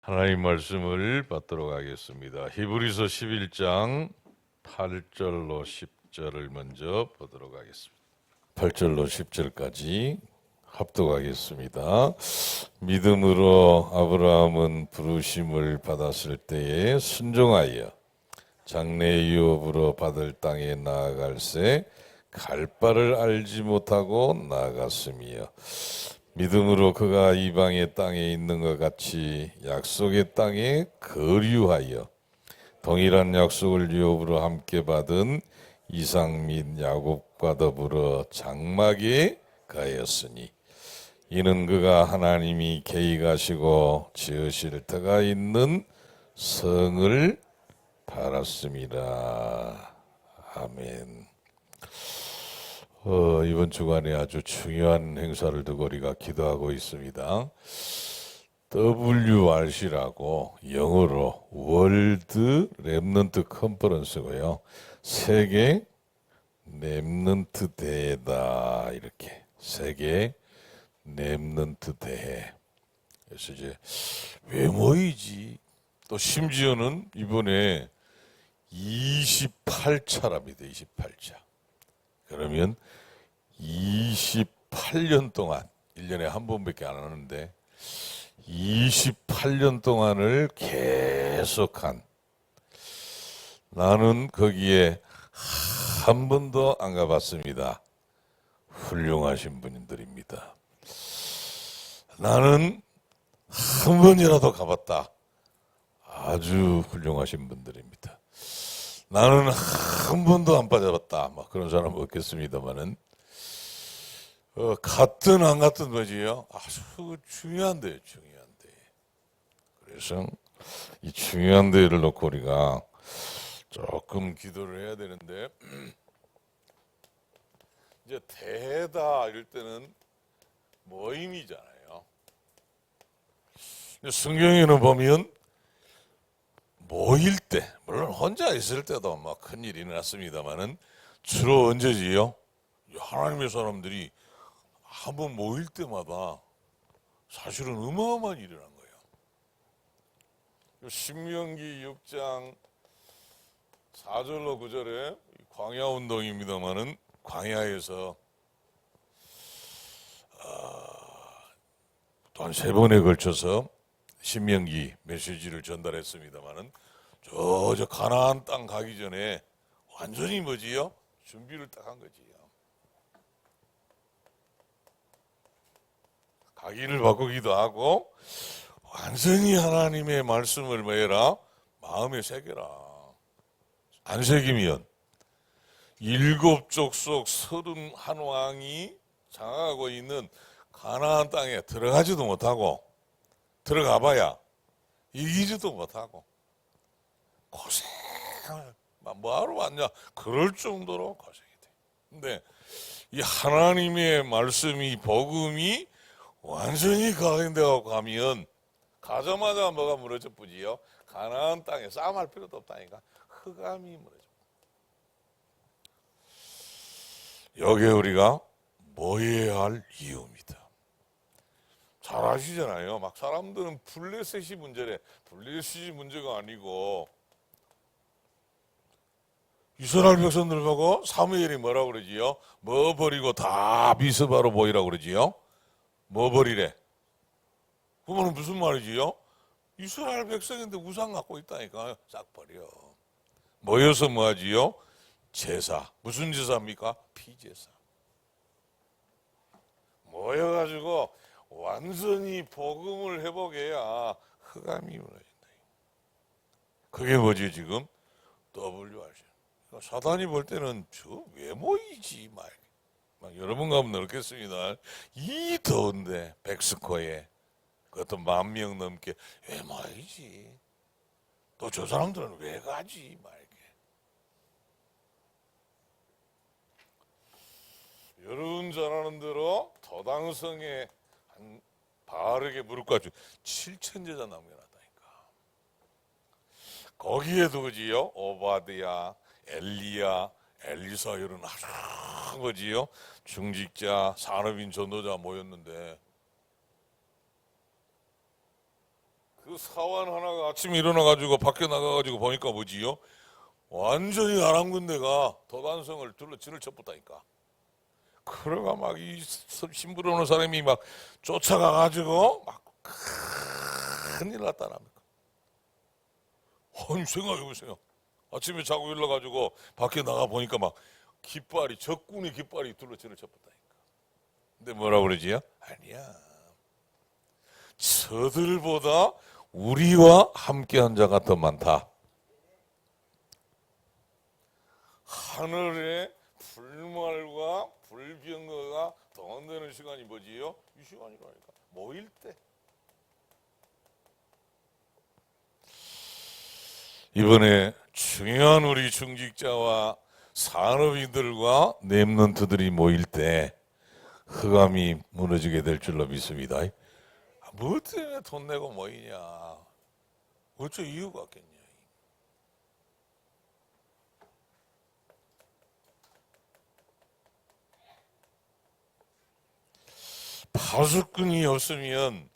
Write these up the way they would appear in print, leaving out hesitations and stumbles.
하나님 말씀을 받도록 하겠습니다. 히브리서 11장 8절로 10절을 먼저 보도록 하겠습니다. 8절로 10절까지 합독하겠습니다. 믿음으로 아브라함은 부르심을 받았을 때에 순종하여 장래 유업으로 받을 땅에 나아갈새 갈 바를 알지 못하고 나아갔으며 믿음으로 그가 이방의 땅에 있는 것 같이 약속의 땅에 거류하여 동일한 약속을 유업으로 함께 받은 이삭 및 야곱과 더불어 장막에 가였으니 이는 그가 하나님이 계획하시고 지으실 터가 있는 성을 바랐습니다. 아멘. 이번 주간에 아주 중요한 행사를 두고 우리가 기도하고 있습니다. WRC라고 영어로 월드 렘넌트 컨퍼런스고요. 세계 렘넌트 대회다, 이렇게 세계 렘넌트 대회. 그래서 이제 왜 모이지? 또 심지어는 이번에 28차랍니다. 28차. 그러면 28년 동안, 1년에 한 번밖에 안 하는데 28년 동안을 계속한, 나는 거기에 한 번도 안 가봤습니다. 훌륭하신 분들입니다. 나는 한 번이라도 가봤다. 아주 훌륭하신 분들입니다. 나는 한 번도 안 빠져봤다. 막 그런 사람은 없겠습니다만은, 갔든 안 갔든 뭐지요? 아주 중요한 데예요, 중요한 데. 그래서 이 중요한 데를 놓고 우리가 조금 기도를 해야 되는데, 이제 대회다 이럴 때는 모임이잖아요. 성경에는 보면 모일 때, 물론 혼자 있을 때도 막 큰일이 일어났습니다만은 주로 언제지요? 하나님의 사람들이 한번 모일 때마다 사실은 어마어마한 일이 일어난 거예요. 신명기 6장 4절로 9절에 광야 운동입니다만은, 광야에서 또 한 3번에 걸쳐서 신명기 메시지를 전달했습니다만은, 저 가나안 땅 가기 전에 완전히 뭐지요? 준비를 딱 한 거지요. 가기를 바꾸기도 하고 완전히 하나님의 말씀을 뭐해라? 마음에 새겨라. 안 새기면 7족속 31왕이 장악하고 있는 가나안 땅에 들어가지도 못하고, 들어가봐야 이기지도 못하고 고생을 뭐하러 왔냐 그럴 정도로 고생이 돼. 근데 이 하나님의 말씀이, 복음이 완전히 각인되어 가면 가자마자 뭐가 무너져 뿌지요? 가나안 땅에 싸움할 필요도 없다니까. 흑암이 무너져. 여기에 우리가 모여야 할 이유입니다. 잘 아시잖아요. 막 사람들은 블레셋이 문제래. 블레셋이 문제가 아니고, 이스라엘 백성들 보고 사무엘이 뭐라고 그러지요? 뭐 버리고 다 미스바로 모이라고 그러지요? 뭐 버리래? 그거는 무슨 말이지요? 이스라엘 백성인데 우상 갖고 있다니까. 싹 버려. 모여서 뭐 하지요? 제사. 무슨 제사입니까? 피제사. 모여가지고 완전히 복음을 회복해야 흑암이 무너진다. 그게 뭐지 지금? WRC. 사단이 볼 때는 저 왜 모이지? 막 여러 번 가면 넓겠습니다. 이 더운데 백스코에 그것도 10,000명 넘게 왜 모이지? 또 저 사람들은 왜 가지? 막 이렇게. 여러분 잘 아는 대로 도당성에 한 바르게 무릎 꿇고 7,000제자 남겨놨다니까. 거기에도 그지요? 오바드야, 엘리야, 엘리사 이런 아주 뭐지요? 중직자, 산업인 전도자 모였는데, 그 사원 하나가 아침에 일어나가지고 밖에 나가가지고 보니까 뭐지요? 완전히 아랑군대가 도단성을 둘러 진을 쳤었다니까. 그래가 막 이 심부름 오는 사람이 막 쫓아가가지고 막 큰일 났다랍니까. 아니 생각해보세요. 아침에 자고 일어나가지고 밖에 나가 보니까 막 깃발이 적군의 깃발이 둘러 진을 쳤었다니까. 근데 뭐라 그러지요? 아니야. 저들보다 우리와 함께한 자가 더 많다. 하늘의 불말과 불병거가 동원되는 시간이 뭐지요? 이 시간이라니까. 모일 때. 이번에 중요한 우리 중직자와 산업인들과 랩런트들이 모일 때 흑암이 무너지게 될 줄로 믿습니다. 뭐 때문에 돈 내고 모이냐? 어째 이유가 없겠냐? 파수꾼이 없으면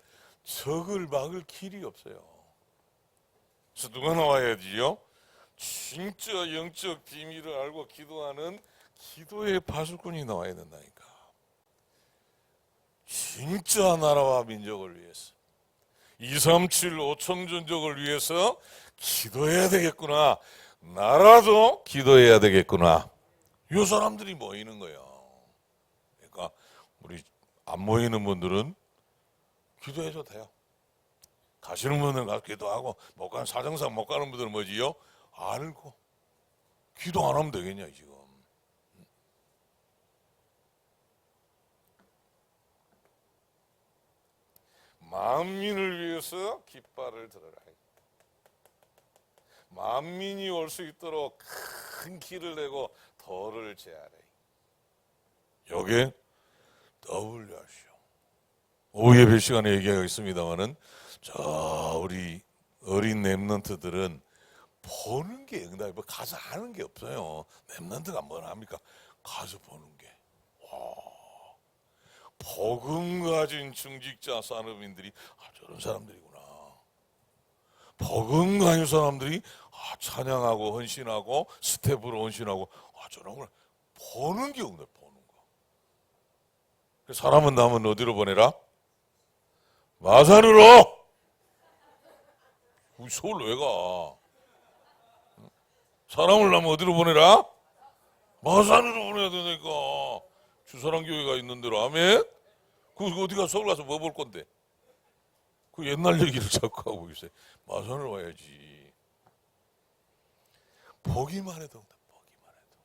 적을 막을 길이 없어요. 그래서 누가 나와야지요? 진짜 영적 비밀을 알고 기도하는 기도의 파수꾼이 나와야 된다니까. 진짜 나라와 민족을 위해서 237 5천 전적을 위해서 기도해야 되겠구나. 나라도 기도해야 되겠구나. 이 사람들이 모이는 거예요. 그러니까 우리 안 모이는 분들은 기도해도 돼요. 가시는 분들은 가서 기도하고 못 가는 사정상 못 가는 분들은 뭐지요? 알고 기도 안 하면 되겠냐 지금. 만민을 위해서 깃발을 들어라. 만민이 올 수 있도록 큰 길을 내고 도를 제하래. 요게 WRC요. 오후 예배 시간에 얘기하겠습니다만은 저 우리 어린 랩런트들은 보는 게 응답이 뭐 가서 하는 게 없어요. 랩런트가 뭘 합니까? 가서 보는 게. 와. 복음 가진 중직자 산업인들이 저런 사람들이구나. 복음 가진 사람들이 찬양하고 헌신하고 스텝으로 헌신하고 저런 걸 보는 게 응답. 보는 거. 사람은 남은 어디로 보내라? 마산으로. 우리 서울 왜 가? 사람을 남은 어디로 보내라? 마산으로 보내야 되니까. 주사랑교회가 있는 대로. 아멘? 그 어디가 서울 가서 뭐 볼 건데? 그 옛날 얘기를 자꾸 하고 있어요. 마산으로 와야지. 보기만 해도 보기만 해도.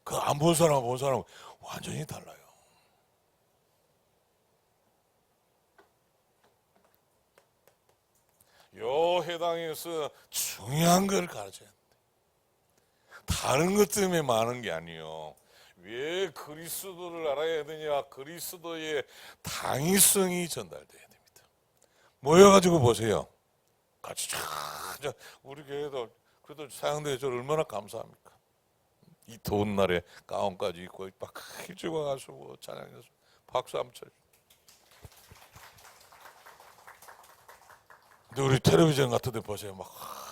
그 안 본 사람 본 사람 완전히 달라요. 요 해당에서 중요한 걸 가르쳐야 돼. 다른 것 때문에 많은 게 아니에요. 왜 그리스도를 알아야 되냐? 그리스도의 당위성이 전달돼야 됩니다. 모여가지고 보세요. 같이 우리 교회도 그래도 사양대에 저 얼마나 감사합니까? 이 더운 날에 가운까지 입고 막 일찍 와가지고 찬양해서 박수 한번 쳐요. 근데 우리 텔레비전 같은 데 보세요. 막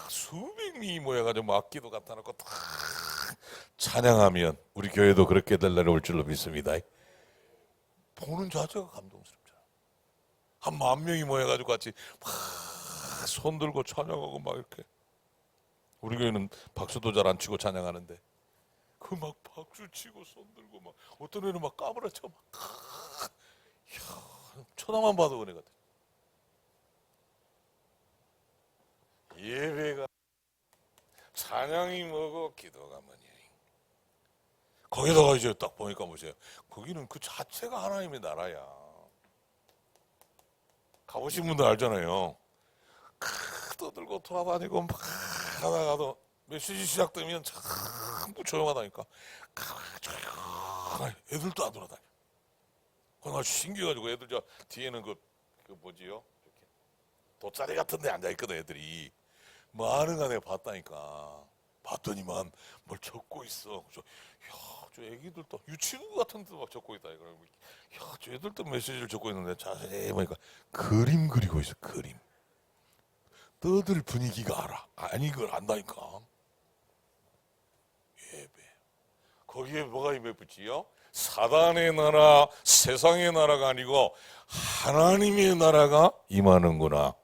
수백 명이 모여가지고 막 기도 갖다 놓고 다 찬양하면 우리 교회도 그렇게 될 날이 올 줄로 믿습니다. 보는 자체가 감동스럽잖아. 한 10,000명이 모여가지고 같이 막 손 들고 찬양하고 막 이렇게. 우리 교회는 박수도 잘 안 치고 찬양하는데 그 막 박수 치고 손 들고 막 어떤 애는 막 까불어쳐 막 쳐다만 봐도 은혜가 돼. 예배가 찬양이 뭐고 기도가 뭐냐. 거기다가 이제 딱 보니까 보세요. 거기는 그 자체가 하나님의 나라야. 가보신 분들 알잖아요. 떠들고 돌아다니고 막 하다가도 메시지 시작되면 전부 조용하다니까. 애들도 안 돌아다녀. 그거 신기해가지고 애들 저 뒤에는 그 뭐지요? 이렇게 돗자리 같은 데 앉아있거든 애들이. 뭐 하는 가 내가 봤다니까. 봤더니만 뭘 적고 있어. 저 애기들도 유치부 같은 데도 막 적고 있다. 그러고 저 애들도 메시지를 적고 있는데 자세히 보니까 그림 그리고 있어. 그림. 떠들 분위기가 알아. 아니 그걸 안다니까. 예배. 거기에 뭐가 입에 붙지요? 사단의 나라, 세상의 나라가 아니고 하나님의 나라가 임하는구나.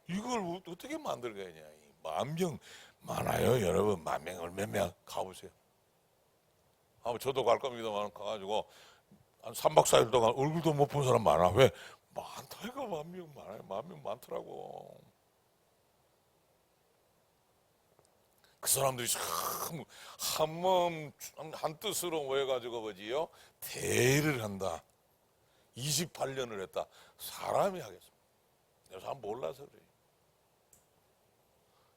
이걸 어떻게 만들겠냐. 만명 많아요, 여러분. 만 명을 몇 명 가보세요. 저도 갈 겁니다만 가가지고 한 3박 4일 동안 얼굴도 못 본 사람 많아. 왜? 많다 이거. 만 명 많아요. 만 명 많더라고. 그 사람들이 참 한마음 한뜻으로 모여가지고 뭐지요? 대의를 한다. 28년을 했다. 사람이 하겠습니다. 내가 잘 몰라서 그래요.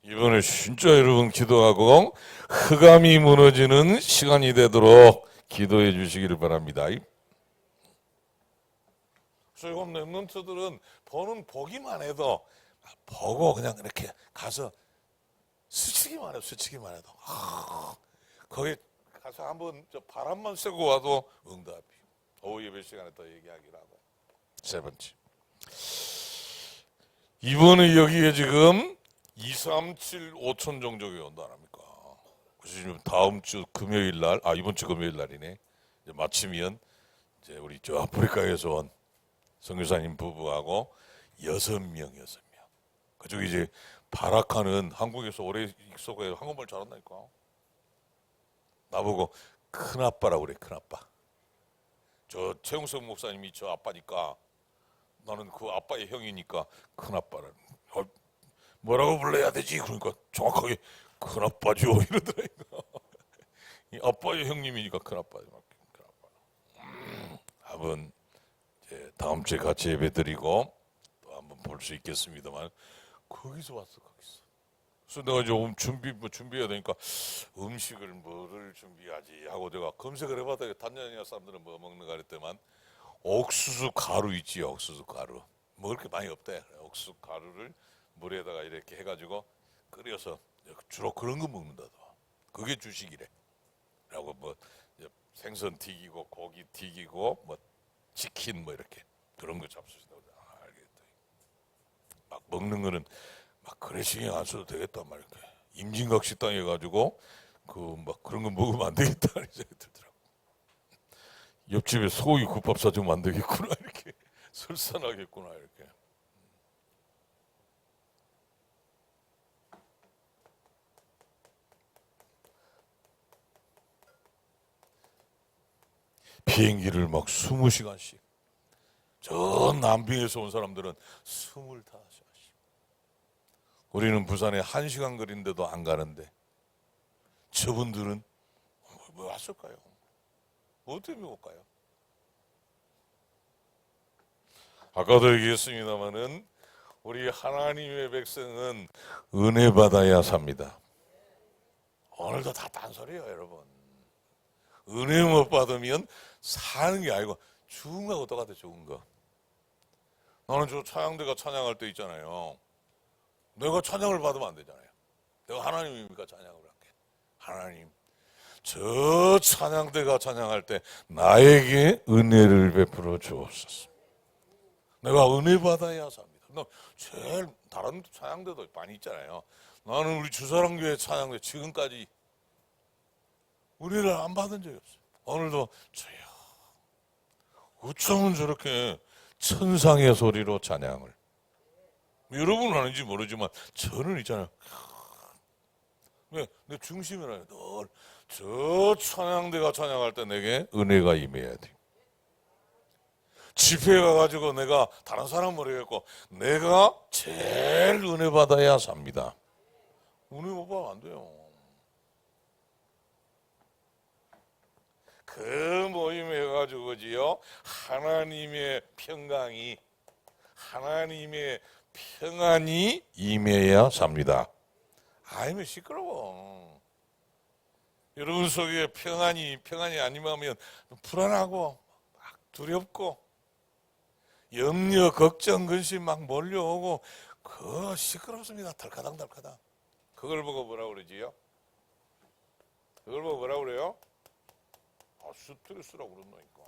이번에 진짜 여러분 기도하고 흑암이 무너지는 시간이 되도록 기도해 주시기를 바랍니다. 조금 랩런트들은 보기만 해도 보고 그냥 이렇게 가서 스치기만 해도 거기 가서 한번 바람만 쐬고 와도 응답이. 오후 예배 시간에 더 얘기하기로 하고. 세 번째, 이번에 여기에 지금 2, 3, 7, 5천 종족이 온다 합니까? 그래서 지금 다음 주 금요일 날, 이번 주 금요일 날이네. 이제 마치면 이제 우리 저 아프리카에서 온 선교사님 부부하고 6명. 그쪽이 이제 바라카는 한국에서 오래 익숙해 한국말 잘한다니까. 나보고 큰아빠라고 그래. 큰아빠. 저 최용석 목사님이 저 아빠니까 나는 그 아빠의 형이니까 큰아빠라는. 뭐라고 불러야 되지? 그러니까 정확하게 큰아빠죠 이러더라니까. 아빠의 형님이니까 큰아빠죠. 한번 이제 다음 주에 같이 예배드리고 또 한번 볼 수 있겠습니다만 거기서 왔어. 그래서 내가 이제 준비해야 되니까 음식을 뭐를 준비하지 하고 내가 검색을 해봤더니 단자니아 사람들은 뭐 먹는가 그랬더만 옥수수 가루 있지. 옥수수 가루 먹을 게 많이 없대. 옥수수 가루를 물에다가 이렇게 해가지고 끓여서 주로 그런 거 먹는다도. 그게 주식이래. 라고 뭐 생선 튀기고 고기 튀기고 뭐 치킨 뭐 이렇게 그런 거 잡수신다고. 알겠다. 막 먹는 거는 막 그래 신경 안 써도 되겠단 말이야. 임진각 식당 해가지고 그 막 그런 거 먹으면 안 되겠다 이런 생각이 들더라고. 옆집에 소고기 국밥 사주면 안 되겠구나 이렇게 설산하겠구나 이렇게. 비행기를 막 20시간씩. 저 남빙에서 온 사람들은 25시간씩. 우리는 부산에 1시간 거리인데도 안 가는데 저분들은 뭐 왔을까요? 뭐 때문에 올까요? 아까도 얘기했습니다마는 우리 하나님의 백성은 은혜 받아야 삽니다. 오늘도 다 딴소리예요, 여러분. 은혜 못 받으면 사는 게 아니고 죽은 거하고 똑같아. 죽은 거. 나는 저 찬양대가 찬양할 때 있잖아요. 내가 찬양을 받으면 안 되잖아요. 내가 하나님이니까 찬양을 할게. 하나님, 저 찬양대가 찬양할 때 나에게 은혜를 베풀어 주옵소서. 내가 은혜 받아야 삽니다. 제일 다른 찬양대도 많이 있잖아요. 나는 우리 주사랑교회 찬양대 지금까지 은혜를 안 받은 적이 없어요. 오늘도 저요. 어쩌면 저렇게 천상의 소리로 찬양을. 여러분은 하는지 모르지만 저는 있잖아요. 내 중심이라요. 늘 저 찬양대가 찬양할 때 내게 은혜가 임해야 돼. 집회에 가가지고 내가 다른 사람 모르겠고 내가 제일 은혜 받아야 삽니다. 은혜 못 받으면 안 돼요. 그 모임에 가지고 그지요. 하나님의 평안이 임해야 삽니다. 아니면 시끄러워. 여러분 속에 평안이 안 임하면 불안하고 막 두렵고 염려, 걱정, 근심 막 몰려오고 그거 시끄럽습니다. 덜카당. 그걸 보고 뭐라고 그러지요? 그걸 보고 뭐라고 그래요? 스트레스라고 그런다니까.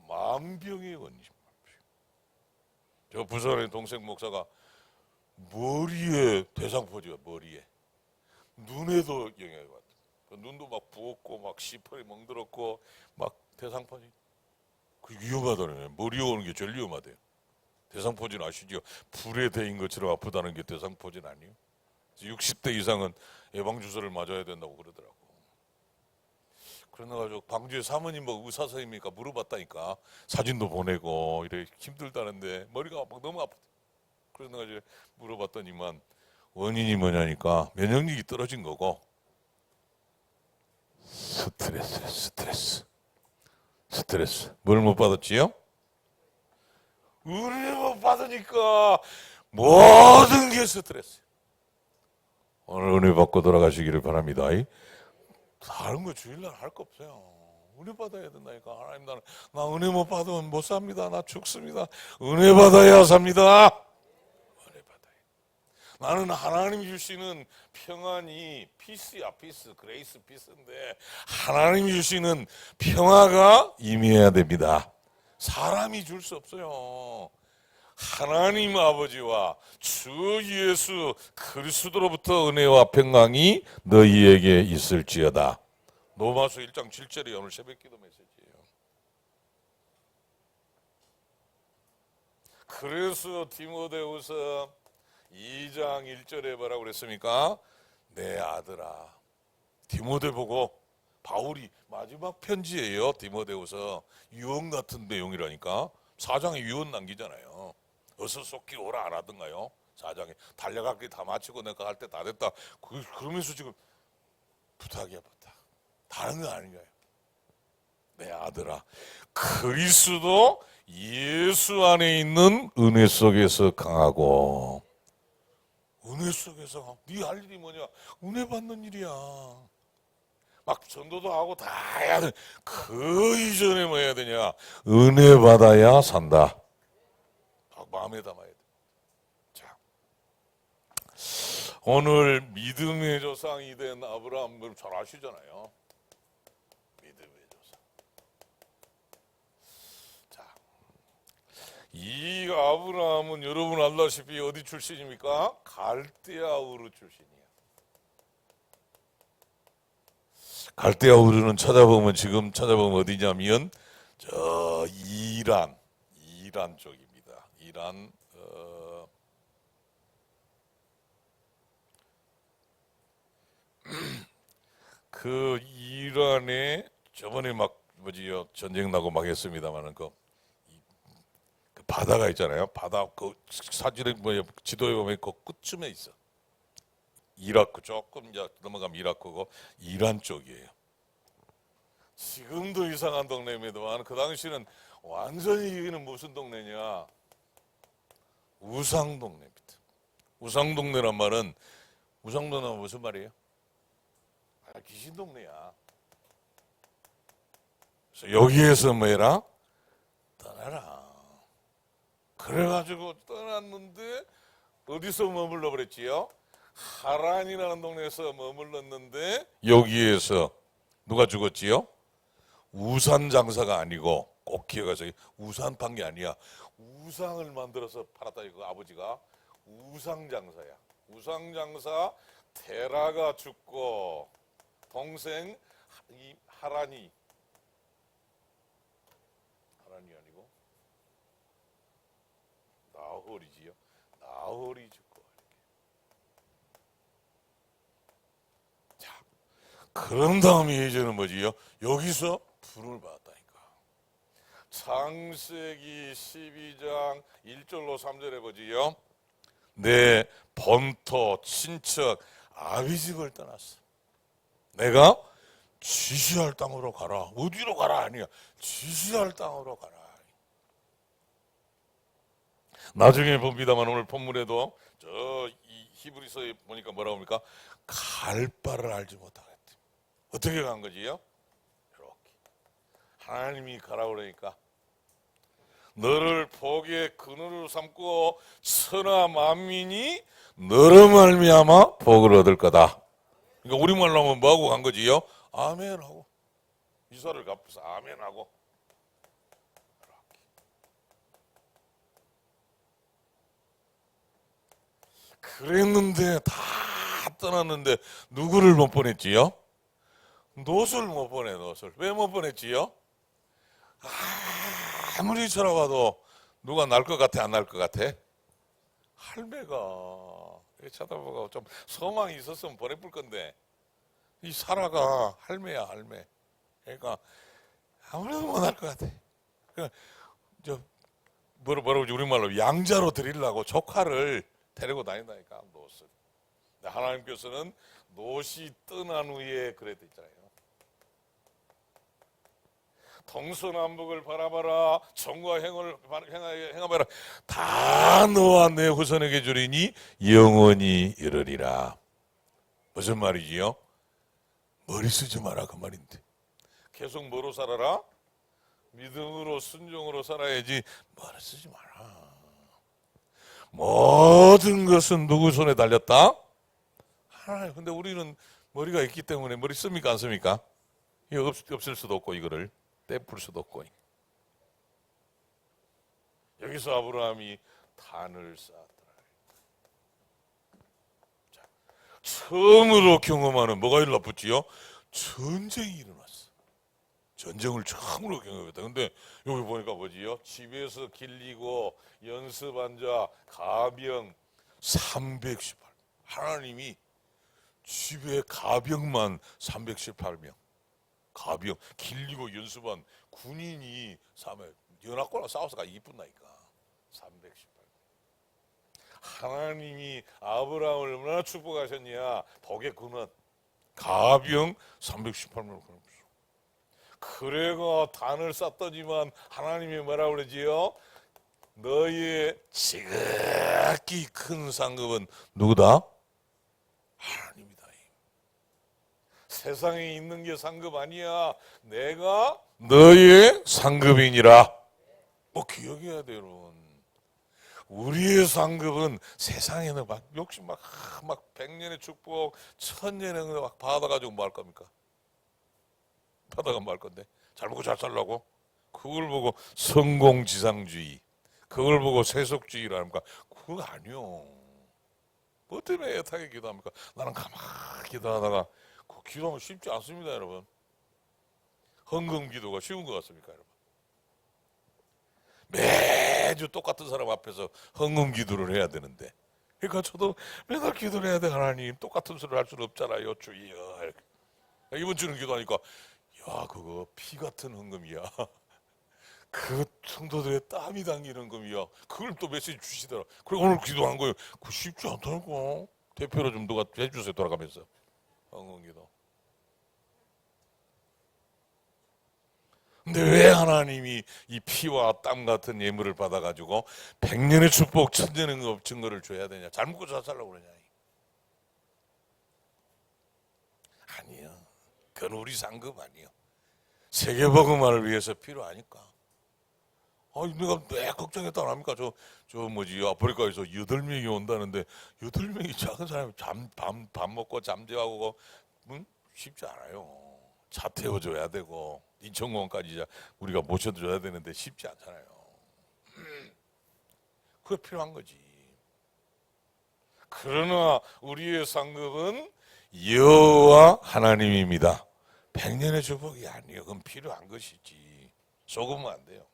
만병의 원님. 저 부산의 동생 목사가 머리에 대상포지가 머리에 눈에도 영향을 받아. 눈도 막 부었고 막 시퍼리 멍들었고 막 대상포지. 그 위험하다네. 머리에 오는 게 제일 위험하대요. 대상포진 아시죠? 불에 대인 것처럼 아프다는 게 대상포진 아니에요? 60대 이상은 예방주사를 맞아야 된다고 그러더라고. 그래가지고 광주에 사모님 뭐 의사 선생님이니까 물어봤다니까. 사진도 보내고 이래 힘들다는데 머리가 막 너무 아프대. 그래가지고 물어봤더니만 원인이 뭐냐니까 면역력이 떨어진 거고 스트레스. 뭘 못 받았지요? 은혜 못 받으니까 모든 게 스트레스. 오늘 은혜 받고 돌아가시기를 바랍니다. 다른 거 주일날 할 거 없어요. 은혜 받아야 된다니까. 하나님 나 은혜 못 받으면 못 삽니다. 나 죽습니다. 은혜 받아야 삽니다. 은혜 받아야. 나는 하나님이 주시는 평안이 피스야. 피스. 그레이스 피스인데 하나님이 주시는 평화가 임해야 됩니다. 사람이 줄 수 없어요. 하나님 아버지와 주 예수 그리스도로부터 은혜와 평강이 너희에게 있을지어다. 로마서 1장 7절이 오늘 새벽기도 메시지예요. 그래서 디모데후서 2장 1절에 뭐라고 그랬습니까? 내 아들아. 디모데 보고 바울이 마지막 편지예요. 디모데후서 유언 같은 내용이라니까. 4장에 유언 남기잖아요. 어서 속히 오라 안 하던가요? 4장에 달려가기 다 마치고 내가 할 때 다 됐다. 그러면서 지금 부탁이야 부탁. 다른 거 아닌가요? 내 아들아, 그리스도 예수 안에 있는 은혜 속에서 강하고. 은혜 속에서 네 할 일이 뭐냐? 은혜 받는 일이야. 막 전도도 하고 다 해야 돼. 그 이전에 뭐 해야 되냐? 은혜 받아야 산다. 마음에 담아야 돼. 자, 오늘 믿음의 조상이 된 아브라함을 잘 아시잖아요. 믿음의 조상. 자, 이 아브라함은 여러분 알다시피 어디 출신입니까? 갈대아 우르 출신이에요. 갈대아 우르는 지금 찾아보면 어디냐면 저 이란 쪽입니다. 이란 그 이란에 저번에 막 뭐지요 전쟁 나고 막 했습니다만은 그 바다가 있잖아요. 바다 그 사진에 뭐 지도에 보면 그 끝쯤에 있어. 이라크 조금 이제 넘어가면 이라크고 이란 쪽이에요. 지금도 이상한 동네입니다만 그 당시는 완전히 여기는 무슨 동네냐? 우상동네입니다. 우상동네란 말은 우상동네는 무슨 말이에요? 귀신동네야. 그래서 여기에서 뭐해라? 떠나라. 그래가지고 떠났는데 어디서 머물러 버렸지요? 하란이라는 동네에서 머물렀는데 여기에서 누가 죽었지요? 우산 장사가 아니고 꼭 기억하세요. 우산 판 게 아니야. 우상을 만들어서 팔았다 이거 아버지가 우상 장사야. 우상 장사 테라가 죽고 동생 이 하란이 아니고 나홀이지요. 나홀이 죽고 이렇게. 자, 그런 다음에 이제는 뭐지요? 여기서 불을 받았다니까. 창세기 12장 1절로 3절에 보지요. 내 본토 친척 아비집을 떠났어. 내가 지시할 땅으로 가라. 어디로 가라 아니야. 지시할 땅으로 가라. 나중에 봅니다만 오늘 본문에도 저 이 히브리서에 보니까 뭐라고 합니까? 갈 바를 알지 못하겠대. 어떻게 간 거지요? 이렇게 하나님이 가라 그러니까 너를 복의 근원으로 삼고 천하 만민이 너로 말미암아 복을 얻을 거다. 그러니까 우리말로 하면 뭐하고 간 거지요? 아멘하고 이사를 갚아서 아멘하고. 그랬는데 다 떠났는데 누구를 못 보냈지요? 놋을 못 보내. 놋을 왜 못 보냈지요? 아무리 쳐다봐도 누가 날 것 같아, 안 날 것 같아? 할매가. 쳐다보고 좀 소망이 있었으면 보내볼 건데 이 사라가 할매야, 할매. 그러니까 아무래도 못 날 것 같아. 그러니까 저 뭐라고 우리말로 양자로 드리려고 조카를 데리고 다닌다니까, 놋을. 하나님께서는 놋이 떠난 후에 그랬다 있잖아요. 동서남북을 바라봐라, 정과 행을 행하봐라. 다 너와 내 후손에게 주리니 영원히 이르리라. 무슨 말이지요? 머리 쓰지 마라 그 말인데. 계속 뭐로 살아라? 믿음으로 순종으로 살아야지. 머리 쓰지 마라. 모든 것은 누구 손에 달렸다? 하나님. 근데 우리는 머리가 있기 때문에 머리 씁니까 안 씁니까? 이거 없을 수도 없고 이거를 떼풀 수도 없고. 여기서 아브라함이 단을 쌓았더라. 자, 처음으로 경험하는 뭐가 일어났지요? 전쟁이 일어났어. 전쟁을 처음으로 경험했다. 근데 여기 보니까 뭐지요? 집에서 길리고 연습한 자 가병 318. 하나님이 집에 가병만 318명. 가병 길리고 연습한 군인이 연합군하고 싸워서 이쁜다니까. 318. 하나님이 아브라함을 얼마나 축복하셨냐. 복의 근원 가병 318명을 보내줬어. 그래가 단을 쌓더니만 하나님이 뭐라고 그러지요? 너희의 지극히 큰 상급은 누구다? 하나님이다. 세상에 있는 게 상급 아니야. 내가 너희의 상급이니라. 뭐 기억해야 돼요, 여러분. 우리의 상급은 세상에는 막 욕심 막 100년의 축복, 1000년의 막 받아가지고 뭐 할 겁니까? 받아가 뭐 할 건데? 잘 먹고 잘 살라고? 그걸 보고 성공지상주의, 그걸 보고 세속주의라니까 그거 아니요. 뭐 때문에 애타게 기도합니까? 나는 가만히 기도하다가 그 기도하면 쉽지 않습니다, 여러분. 헌금 기도가 쉬운 것 같습니까, 여러분? 매주 똑같은 사람 앞에서 헌금 기도를 해야 되는데, 그러니까 저도 맨날 기도를 해야 돼. 하나님, 똑같은 소리를 할 수는 없잖아요, 주여. 이번 주는 기도하니까 야, 그거 피 같은 헌금이야. 그 성도들의 땀이 담긴 헌금이야. 그걸 또 메시지 주시더라. 그리고 오늘 기도한 거예요. 그거 쉽지 않다고. 대표로 좀 누가 해주세요, 돌아가면서. 헌금 기도. 근데 왜 하나님이 이 피와 땀 같은 예물을 받아가지고 100년의 축복, 1000년의 증거를 줘야 되냐? 잘 먹고 잘 살라고 그러냐? 아니요. 그건 우리 상급 아니요. 세계복음화를 위해서 필요하니까. 내가 왜 걱정했다 안 합니까? 저 뭐지, 아프리카에서 8명이 온다는데, 8명이 작은 사람이 밥 먹고 잠자고, 쉽지 않아요. 차 태워줘야 되고, 인천공항까지 우리가 모셔줘야 되는데 쉽지 않잖아요. 그게 필요한 거지. 그러나 우리의 상급은 여호와 하나님입니다. 100년의 축복이 아니에요. 그건 필요한 것이지. 속으면 안 돼요.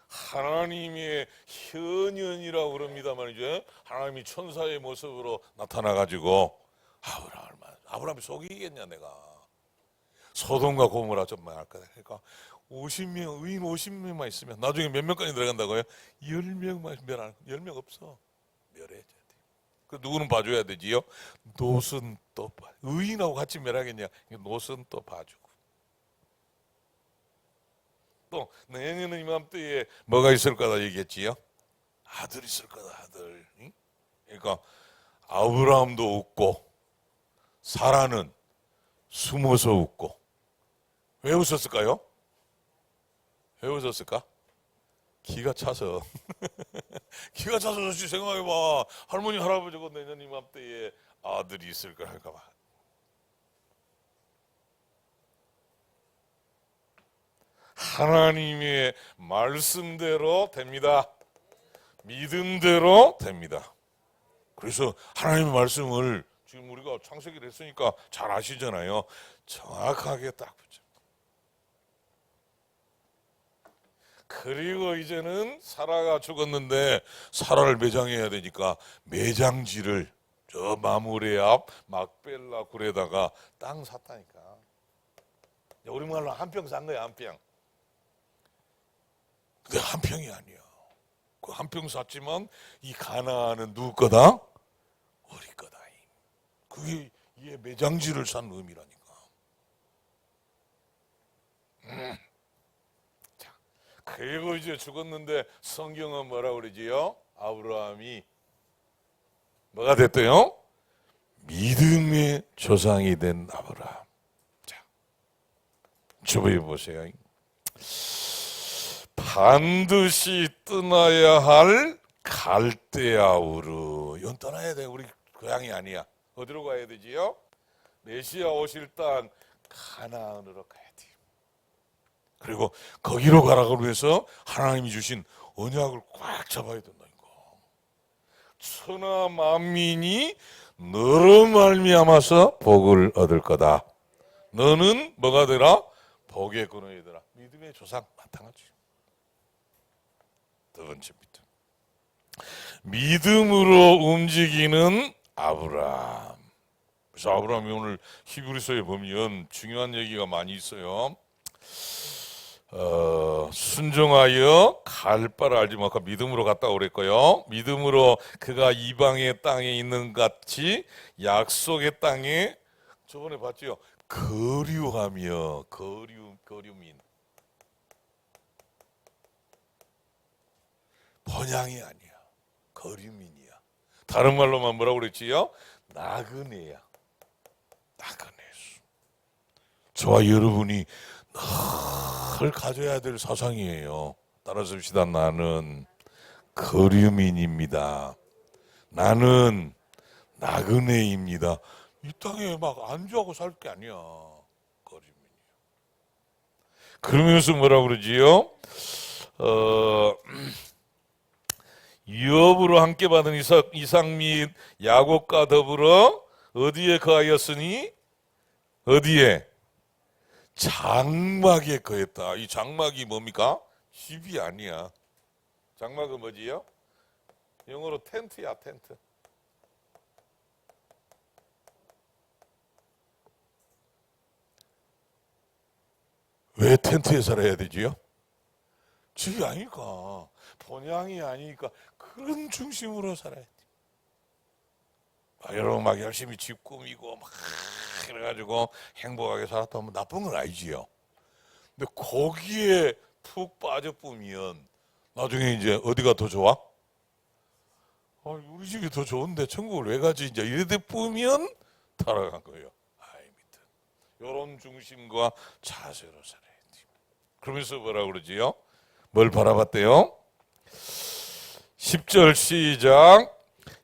하나님의 현현이라고 그럽니다 말이죠. 하나님이 천사의 모습으로 나타나가지고 아브라함이 속이겠냐 내가. 소돔과 고모라 좀 말할 거다. 그러니까 50명, 의인 50명만 있으면 나중에 몇 명까지 들어간다고요? 10명만 멸하는, 10명 없어. 멸해야 돼. 그 누구는 봐줘야 되지요? 놋은 또 의인하고 같이 멸하겠냐? 놋은 또 봐주고. 또 내년은 이맘때에 뭐가 있을 거다 얘기했지요? 아들 있을 거다, 아들. 그러니까 아브라함도 웃고 사라는 숨어서 웃고. 왜 웃었을까요? 왜 웃었을까? 기가 차서. 기가 차서 그렇지. 생각해봐. 할머니 할아버지가 내년 이맘때에 아들이 있을 거랄까 봐. 하나님의 말씀대로 됩니다. 믿음대로 됩니다. 그래서 하나님의 말씀을 지금 우리가 창세기를 했으니까 잘 아시잖아요. 정확하게 딱 붙여. 그리고 이제는 사라가 죽었는데 사라를 매장해야 되니까 매장지를 저 마므레 앞 막벨라 굴에다가 땅 샀다니까. 우리말로 한 평 산 거야, 한 평. 근데 한 평이 아니야. 그 한 평 샀지만 이 가나안은 누구 거다? 우리 거다. 그게 이게 매장지를 산 의미라니까. 자, 그리고 이제 죽었는데 성경은 뭐라 그러지요? 아브라함이 뭐가 됐대요? 믿음의 조상이 된 아브라함. 자, 주변에 보세요. 반드시 떠나야 할 갈대아 우르. 이건 떠나야 돼. 우리 고향이 아니야. 어디로 가야 되지요? 메시아 오실 땅 가나안으로 가야 돼요. 그리고 거기로 가라고 해서 하나님이 주신 언약을 꽉 잡아야 된다니까. 천하 만민이 너로 말미암아서 복을 얻을 거다. 너는 뭐가 되라? 복의 근원이 되라. 믿음의 조상 마땅하지. 두 번째 믿음으로 움직이는 아브라함. 그래서 아브라함이 오늘 히브리서에 보면 중요한 얘기가 많이 있어요. 순종하여 갈 바를 알지 못하고 믿음으로 갔다 오랬고요. 믿음으로 그가 이방의 땅에 있는 같이 약속의 땅에 저번에 봤죠. 거류하며 거류민. 번향이 아니야. 거류민이야. 다른 말로만 뭐라고 그랬지요? 나그네야. 나그네수. 저와 여러분이 늘 가져야 될 사상이에요. 따라섭시다. 나는 거류민입니다. 나는 나그네입니다. 이 땅에 막 안주하고 살 게 아니야. 거류민이야. 그러면서 뭐라고 그러지요? 유업으로 함께 받은 이삭 및 야곱과 더불어 어디에 거하였으니? 어디에? 장막에 거했다. 이 장막이 뭡니까? 집이 아니야. 장막은 뭐지요? 영어로 텐트야, 텐트. 왜 텐트에 살아야 되지요? 집이 아니니까. 본향이 아니니까 그런 중심으로 살아야 돼. 여러분 막 열심히 집 꾸미고 막 그래가지고 행복하게 살았다면 나쁜 건 아니지요. 근데 거기에 푹 빠져보면 나중에 이제 어디가 더 좋아? 우리 집이 더 좋은데 천국을 왜 가지? 이제 이래대 보면 타락한 거예요. 밑에 이런 중심과 자세로 살아야 돼. 그러면서 뭐라 그러지요? 뭘 바라봤대요? 10절 시작.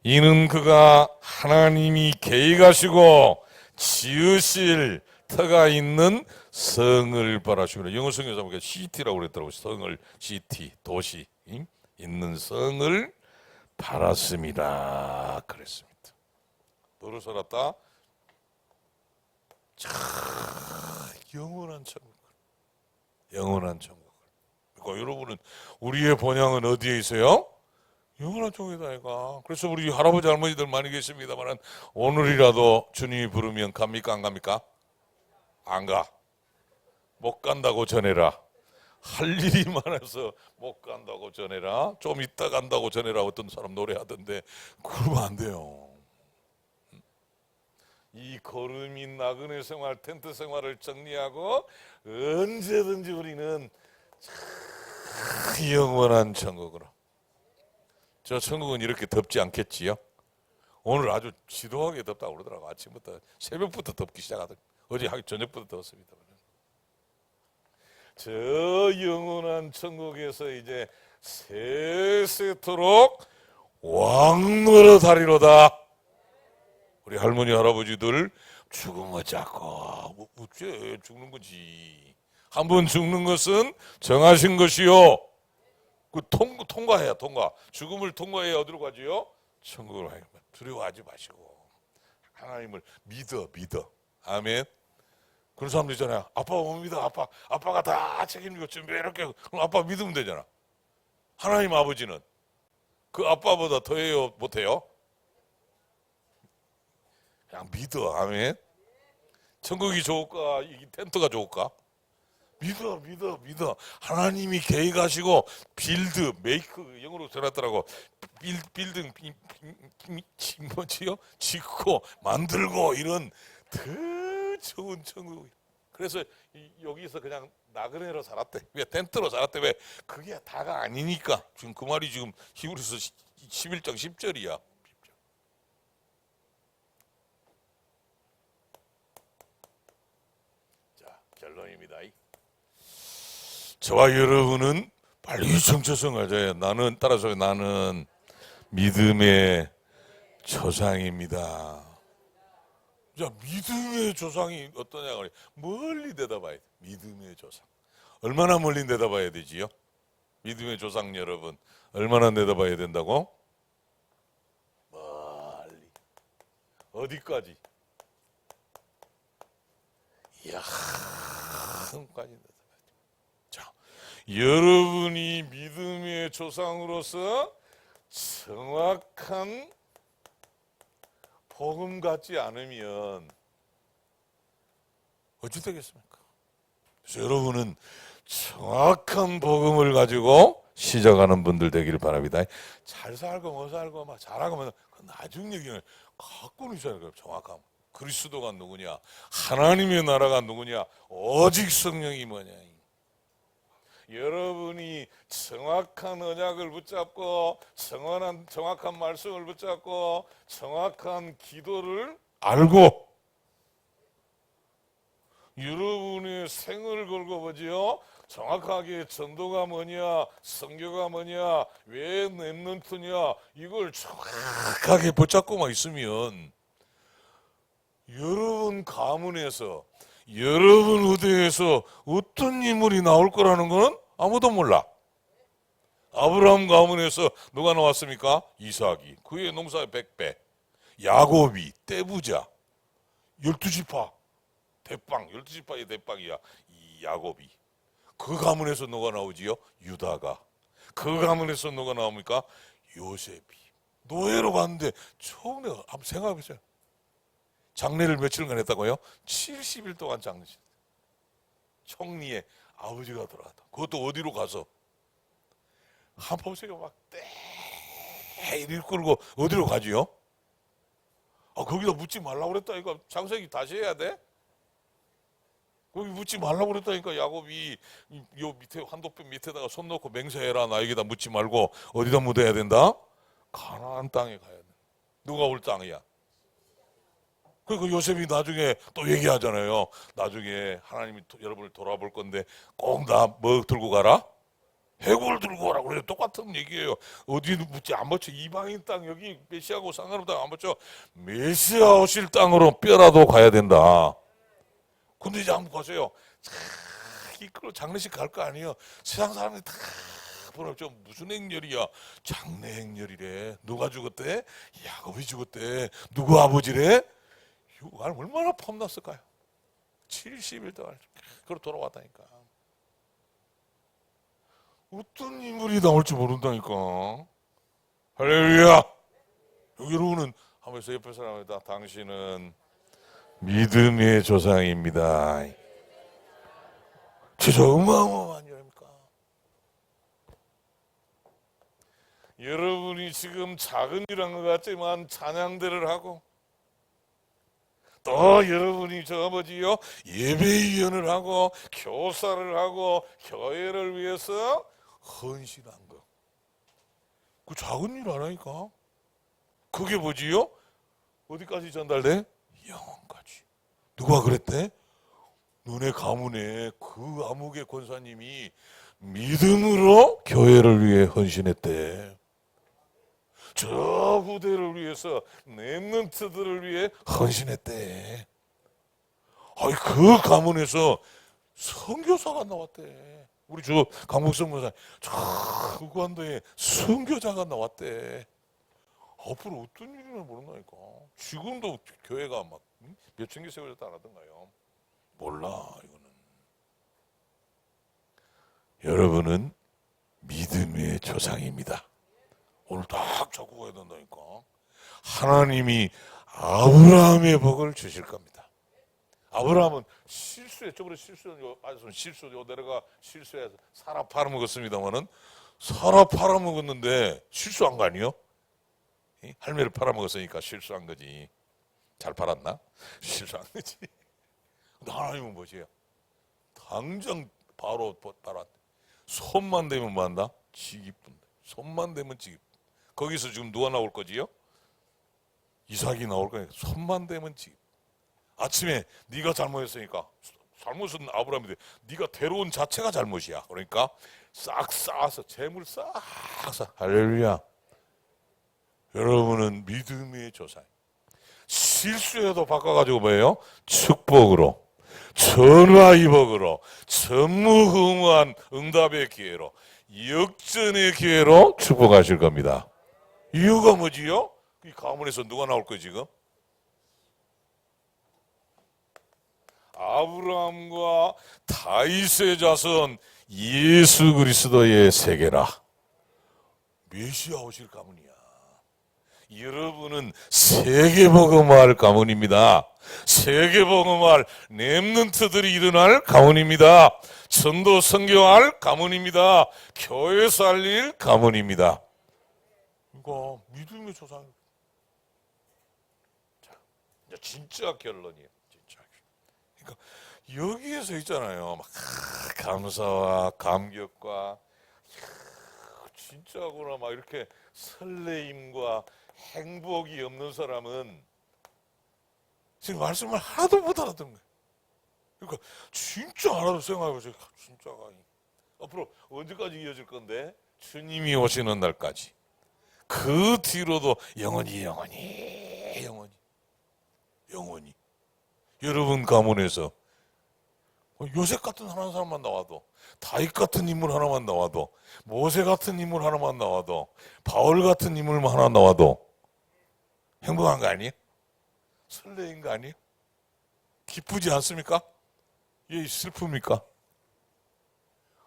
이는 그가 하나님이 계획하시고 지으실 터가 있는 성을 바라시고, 영어 성경에서 보니까 시티라고 그랬더라고요. 성을, 시티, 도시 있는 성을 바랐습니다. 그랬습니다. 너로 살았다? 영원한 천국. 영원한 천국. 그러니까 여러분은 우리의 본향은 어디에 있어요? 영원한 천국이다. 그래서 우리 할아버지 할머니들 많이 계십니다만 오늘이라도 주님이 부르면 갑니까 안 갑니까? 안 가. 못 간다고 전해라. 할 일이 많아서 못 간다고 전해라. 좀 이따 간다고 전해라. 어떤 사람 노래하던데 그러면 안 돼요. 이 거름인 나그네 생활, 텐트 생활을 정리하고 언제든지 우리는 영원한 천국으로. 저 천국은 이렇게 덥지 않겠지요? 오늘 아주 지독하게 덥다고 그러더라고. 아침부터 새벽부터 덥기 시작하더라고. 어제 저녁부터 더웠습니다. 저 영원한 천국에서 이제 세세토록 왕노릇하리로다. 우리 할머니 할아버지들 죽으면 자꾸 어째 죽는 거지. 한번 죽는 것은 정하신 것이요. 그 통과해야 통과. 죽음을 통과해야 어디로 가지요? 천국으로 가요. 두려워하지 마시고 하나님을 믿어. 아멘. 그런 사람들 있잖아요. 아빠 못 믿어. 아빠가 다 책임지고 준비 이렇게. 그럼 아빠 믿으면 되잖아. 하나님 아버지는 그 아빠보다 더해요, 못해요? 그냥 믿어. 아멘. 천국이 좋을까? 이 텐트가 좋을까? 믿어. 하나님이 계획하시고 빌드, 메이크 영어로 전하더라고. 빌딩 뭐지요? 짓고 만들고 이런 더 좋은 천국. 그래서 여기서 그냥 나그네로 살았대. 왜 텐트로 살았대? 왜? 그게 다가 아니니까. 지금 그 말이 지금 히브리서 11장 10절이야. 자, 결론입니다. 저와 여러분은 빨리 정체성 가져야. 나는 믿음의 조상입니다. 자, 믿음의 조상이 어떠냐 그래. 멀리 내다봐야 돼. 믿음의 조상. 얼마나 멀리 내다봐야 되지요? 믿음의 조상 여러분, 얼마나 내다봐야 된다고? 멀리. 어디까지? 야까지 내다봐야 돼. 자, 여러분이 믿음의 조상으로서 정확한 복음 같지 않으면 어찌 되겠습니까? 그래서 여러분은 정확한 복음을 가지고 시작하는 분들 되기를 바랍니다. 잘 살고 뭐 살고 막 잘하고 뭐 나중 얘기는 갖고는 있어야 돼요. 정확함. 그리스도가 누구냐? 하나님의 나라가 누구냐? 오직 성령이 뭐냐? 여러분이 정확한 언약을 붙잡고 정확한 말씀을 붙잡고 정확한 기도를 알고 여러분의 생을 걸고 보지요. 정확하게 전도가 뭐냐, 선교가 뭐냐, 왜 랩런트냐, 이걸 정확하게 붙잡고만 있으면 여러분 가문에서 여러분 후대에서 어떤 인물이 나올 거라는 거는 아무도 몰라. 아브라함 가문에서 누가 나왔습니까? 이삭이, 그의 농사의 100배. 야곱이 떼부자, 12지파 대빵, 12지파의 대빵이야. 이 야곱이. 그 가문에서 누가 나오지요? 유다가. 그 가문에서 누가 나옵니까? 요셉이. 노예로 갔는데 처음에 한번 생각해보세요. 장례를 며칠간 했다고요? 70일 동안 장례. 총리의 아버지가 돌아갔다. 그것도 어디로 가서? 한번 보세요. 막 이리 끌고 어디로 가지요? 거기다 묻지 말라고 그랬다니까. 장세기 다시 해야 돼? 거기 묻지 말라고 그랬다니까. 야곱이 요 밑에 한독변 밑에다가 손 놓고 맹세해라. 나에게다 묻지 말고 어디다 묻어야 된다? 가나안 땅에 가야 돼. 누가 올 땅이야? 그리고 요셉이 나중에 또 얘기하잖아요. 나중에 하나님이 여러분을 돌아볼 건데 꼭 나 뭐 들고 가라? 해골 들고 가라. 그래요. 똑같은 얘기예요. 어디 묻지 안 묻혀. 이방인 땅 여기 메시아하고 상관없다. 안 묻혀. 메시아 오실 땅으로 뼈라도 가야 된다. 근데 이제 한번 보세요. 이끌어 장례식 갈 거 아니에요. 세상 사람들이 다 보라. 좀 무슨 행렬이야? 장례 행렬이래. 누가 죽었대? 야곱이 죽었대. 누구 아버지래? 얼마나 폼났을까요? 70일 동안 그걸 돌아왔다니까. 어떤 인물이 나올지 모른다니까. 할렐루야. 여러분은 하면서 옆에 사람이다. 당신은 믿음의 조상입니다. 진짜 어마어마한 일입니까? 여러분이 지금 작은 일한 것 같지만 찬양대를 하고 또 여러분이 저 뭐지요? 예배위원을 하고 교사를 하고 교회를 위해서 헌신한 거. 그 작은 일 아니까. 그게 뭐지요? 어디까지 전달돼? 영혼까지. 누가 그랬대? 너네 가문에 그 암흑의 권사님이 믿음으로 교회를 위해 헌신했대. 저 후대를 위해서 렘넌트들을 위해 헌신했대. 그 가문에서 선교사가 나왔대. 우리 저 강북성 목사 저 흑완도에 순교자가 나왔대. 앞으로 어떤 일이나 모른다니까. 지금도 교회가 막 몇천 개 세워졌다 안 하던가요? 몰라 이거는. 여러분은 믿음의 조상입니다. 오늘 딱 잡고 가야 된다니까. 하나님이 아브라함의 복을 주실 겁니다. 아브라함은 실수했죠. 저번에 실수 내가 실수해서 사라 팔아먹었습니다만은 사라 팔아먹었는데 실수한 거 아니요? 할매를 팔아먹었으니까 실수한 거지. 잘 팔았나? 실수한 거지. 근데 하나님은 뭐지요? 당장 바로 팔았대. 손만 대면 뭐 한다? 지기쁜데. 손만 대면 지기쁜데. 거기서 지금 누가 나올 거지요? 이삭이 나올 거니까 손만 대면 지기쁜데. 아침에 네가 잘못했으니까 잘못은 아브라함인데 네가 데려온 자체가 잘못이야. 그러니까 싹 쌓아서 재물 싹 쌓아. 할렐루야. 여러분은 믿음의 조상. 실수해도 바꿔가지고 뭐예요? 축복으로, 전화의 복으로, 전무후무한 응답의 기회로, 역전의 기회로 축복하실 겁니다. 이유가 뭐지요? 이 가문에서 누가 나올 거예요 지금? 아브라함과 다윗의 자손 예수 그리스도의 세계라. 메시아 오실 가문이야. 여러분은 세계복음할 가문입니다. 세계복음할 렘넌트들이 일어날 가문입니다. 전도 선교할 가문입니다. 교회 살릴 가문입니다. 이거 믿음의 조상. 자, 이제 진짜 결론이에요. 진짜. 그러니까 여기에서 있잖아요. 막 감사와 감격과 진짜구나 막 이렇게 설레임과 행복이 없는 사람은 지금 말씀을 하나도 못 알아듣는 거예요. 그러니까 진짜 하나도 생각해보세요. 진짜가 앞으로 언제까지 이어질 건데? 주님이 오시는 날까지. 그 뒤로도 영원히 여러분 가문에서 요셉 같은 하나는 사람만 나와도, 다윗 같은 인물 하나만 나와도, 모세 같은 인물 하나만 나와도, 바울 같은 인물만 하나 나와도 행복한 거 아니에요? 설레인 거 아니에요? 기쁘지 않습니까? 예, 슬픕니까?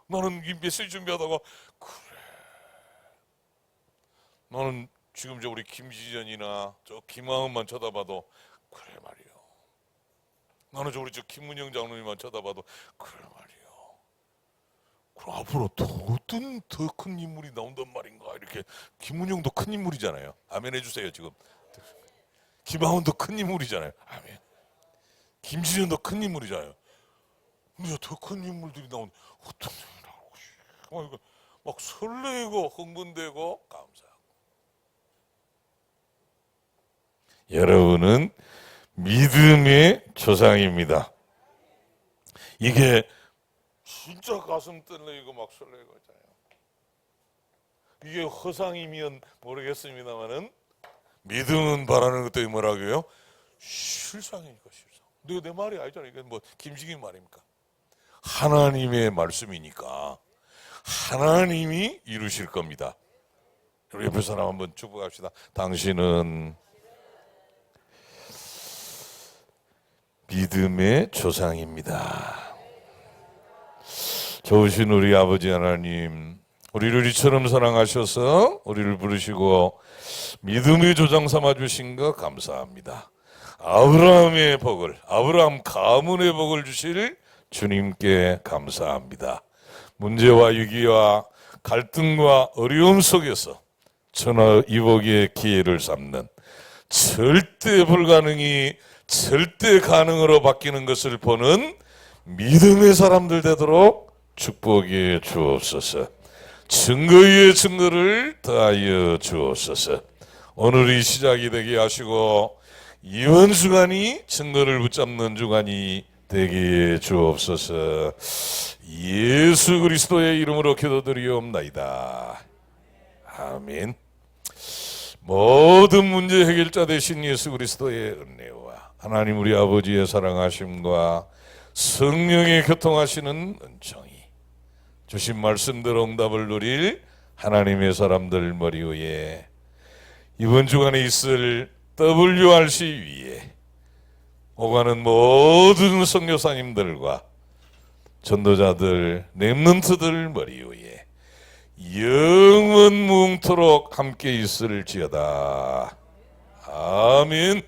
나는 이 메시지 준비하다가 그래, 나는 지금 저 우리 김지전이나 저 김하은만 쳐다봐도 그래 말이요. 나는 저 우리 저 김문영 장로님만 쳐다봐도 그래 말이요. 그럼 앞으로 어떤 더 큰 인물이 나온단 말인가? 이렇게 김문영도 큰 인물이잖아요. 아멘 해주세요 지금. 김하은도 큰 인물이잖아요. 아멘. 김지현도 큰 인물이잖아요. 근데 더 큰 인물들이 나오는 어떤 일이라고? 막 설레고 흥분되고 감사하고. 여러분은 믿음의 조상입니다. 이게 진짜 가슴 떨리고 막 설레고 있잖아요. 이게 허상이면 모르겠습니다만은 믿음은 바라는 것 때문에 뭐라고요? 실상이니까 실상. 내 말이 아니잖아요. 이게 뭐 김식인 말입니까? 하나님의 말씀이니까 하나님이 이루실 겁니다. 우리 옆에 사람 한번 축복합시다. 당신은 믿음의 조상입니다. 좋으신 우리 아버지 하나님, 우리를 이처럼 사랑하셔서 우리를 부르시고 믿음의 조상 삼아주신 것 감사합니다. 아브라함의 복을, 아브라함 가문의 복을 주실 주님께 감사합니다. 문제와 위기와 갈등과 어려움 속에서 전화위복의 기회를 삼는, 절대 불가능이 절대 가능으로 바뀌는 것을 보는 믿음의 사람들 되도록 축복해 주옵소서. 증거 위에 증거를 더하여 주옵소서. 오늘이 시작이 되게 하시고 이번 주간이 증거를 붙잡는 주간이 되게 해 주옵소서. 예수 그리스도의 이름으로 기도드리옵나이다. 아멘. 모든 문제 해결자 되신 예수 그리스도의 은혜와 하나님 우리 아버지의 사랑하심과 성령의 교통하시는 은총이 주신 말씀대로 응답을 누릴 하나님의 사람들 머리 위에 이번 주간에 있을 WRC 위에 오가는 모든 선교사님들과 전도자들, 렘넌트들 머리 위에 영원 뭉토록 함께 있을지어다. 아멘.